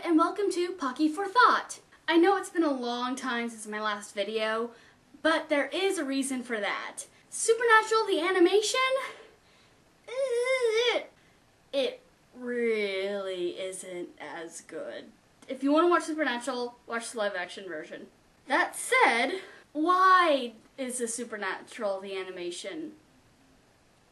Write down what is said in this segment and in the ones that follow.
and welcome to Pocky for Thought. I know it's been a long time since my last video, but there is a reason for that. Supernatural, the animation, it really isn't as good. If you want to watch Supernatural, watch the live action version. That said, why is the Supernatural, the animation,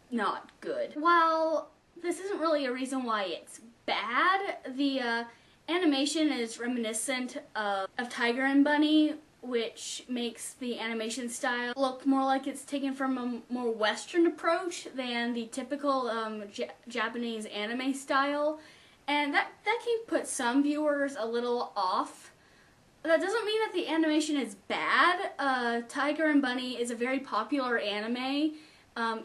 not good? While this isn't really a reason why it's bad, the animation is reminiscent of Tiger and Bunny, which makes the animation style look more like it's taken from a more Western approach than the typical Japanese anime style, and that can put some viewers a little off. That doesn't mean that the animation is bad. Tiger and Bunny is a very popular anime,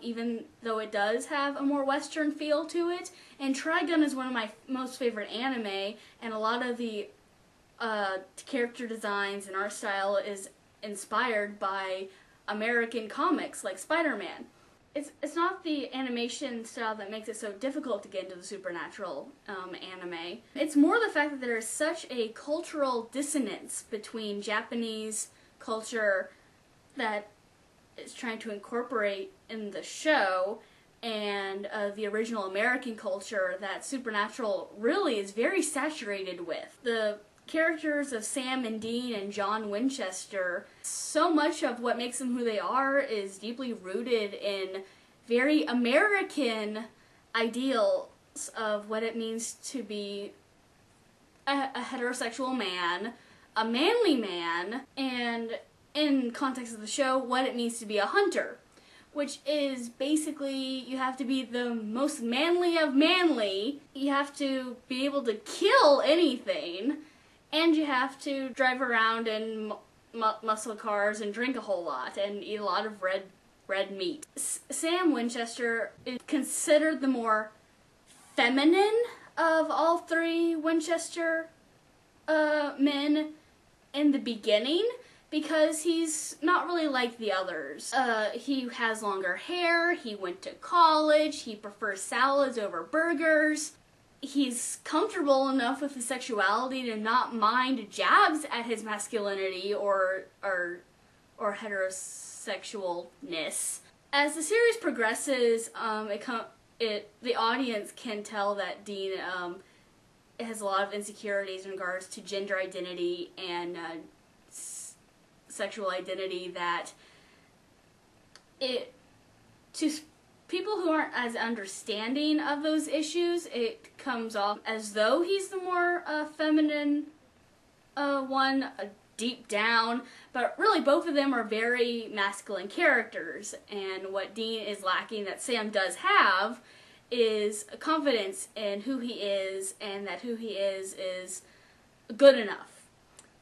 even though it does have a more Western feel to it. And Trigun is one of my most favorite anime, and a lot of the character designs and art style is inspired by American comics like Spider-Man. It's not the animation style that makes it so difficult to get into the Supernatural anime. It's more the fact that there is such a cultural dissonance between Japanese culture that it's trying to incorporate in the show and the original American culture that Supernatural really is very saturated with. The characters of Sam and Dean and John Winchester, so much of what makes them who they are is deeply rooted in very American ideals of what it means to be a heterosexual man, a manly man, and in context of the show, what it means to be a hunter, which is basically you have to be the most manly of manly, you have to be able to kill anything, and you have to drive around in muscle cars and drink a whole lot and eat a lot of red meat. Sam Winchester is considered the more feminine of all three Winchester men in the beginning, because he's not really like the others. He has longer hair, he went to college, he prefers salads over burgers. He's comfortable enough with his sexuality to not mind jabs at his masculinity or heterosexualness. As the series progresses, the audience can tell that Dean has a lot of insecurities in regards to gender identity and sexual identity, that to people who aren't as understanding of those issues, it comes off as though he's the more feminine one deep down, but really both of them are very masculine characters, and what Dean is lacking that Sam does have is confidence in who he is, and that who he is good enough.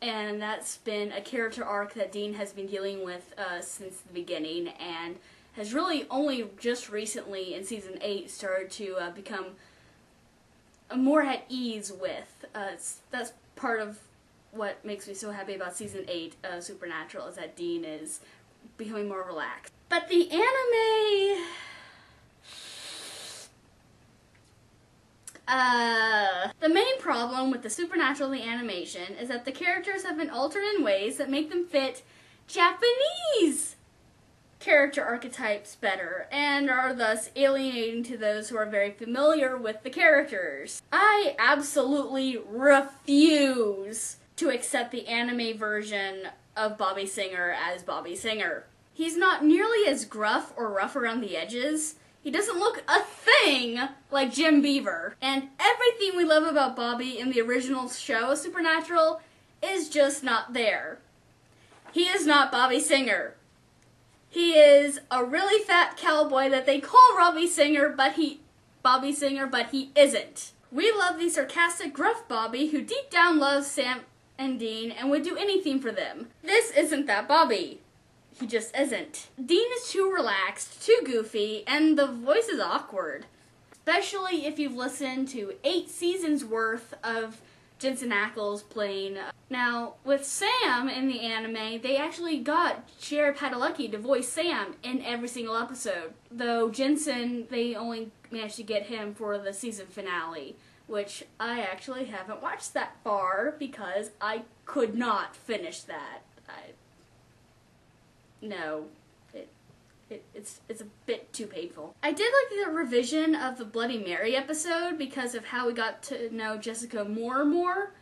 And that's been a character arc that Dean has been dealing with since the beginning, and has really only just recently in season 8 started to become more at ease with. That's part of what makes me so happy about season 8 of Supernatural, is that Dean is becoming more relaxed. But the anime... the main problem with the Supernatural, the animation, is that the characters have been altered in ways that make them fit Japanese character archetypes better, and are thus alienating to those who are very familiar with the characters. I absolutely refuse to accept the anime version of Bobby Singer as Bobby Singer. He's not nearly as gruff or rough around the edges. He doesn't look a thing like Jim Beaver. And everything we love about Bobby in the original show, Supernatural, is just not there. He is not Bobby Singer. He is a really fat cowboy that they call Bobby Singer, but he isn't. We love the sarcastic, gruff Bobby who deep down loves Sam and Dean and would do anything for them. This isn't that Bobby. He just isn't. Dean is too relaxed, too goofy, and the voice is awkward. Especially if you've listened to 8 seasons worth of Jensen Ackles playing. Now, with Sam in the anime, they actually got Jared Padalecki to voice Sam in every single episode. Though Jensen, they only managed to get him for the season finale. which I actually haven't watched that far because I could not finish that. No, it's a bit too painful. I did like the revision of the Bloody Mary episode because of how we got to know Jessica more and more,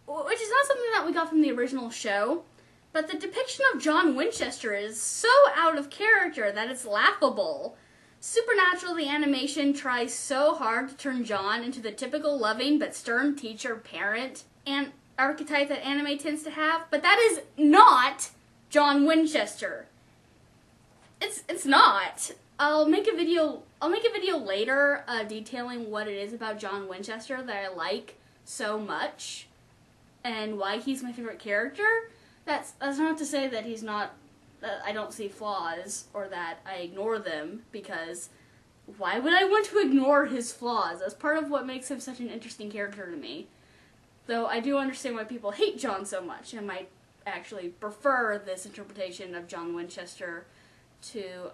which is not something that we got from the original show. But the depiction of John Winchester is so out of character that it's laughable. Supernatural, the animation, tries so hard to turn John into the typical loving but stern teacher, parent, and archetype that anime tends to have, but that is not John Winchester. It's not. I'll make a video later detailing what it is about John Winchester that I like so much and why he's my favorite character. That's not to say that he's not, that I don't see flaws or that I ignore them, because why would I want to ignore his flaws? That's part of what makes him such an interesting character to me. Though I do understand why people hate John so much and might actually prefer this interpretation of John Winchester to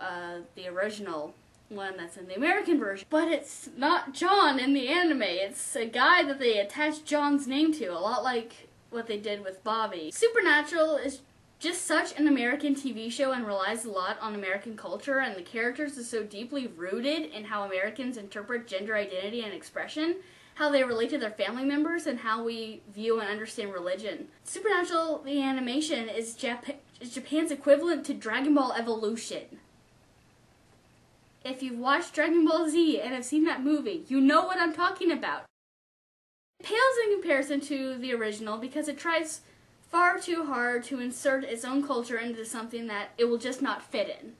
the original one that's in the American version. But it's not John in the anime. It's a guy that they attached John's name to, a lot like what they did with Bobby. Supernatural is just such an American TV show and relies a lot on American culture, and the characters are so deeply rooted in how Americans interpret gender identity and expression, how they relate to their family members, and how we view and understand religion. Supernatural, the animation, is Japan's equivalent to Dragon Ball Evolution. If you've watched Dragon Ball Z and have seen that movie, you know what I'm talking about. It pales in comparison to the original because it tries far too hard to insert its own culture into something that it will just not fit in.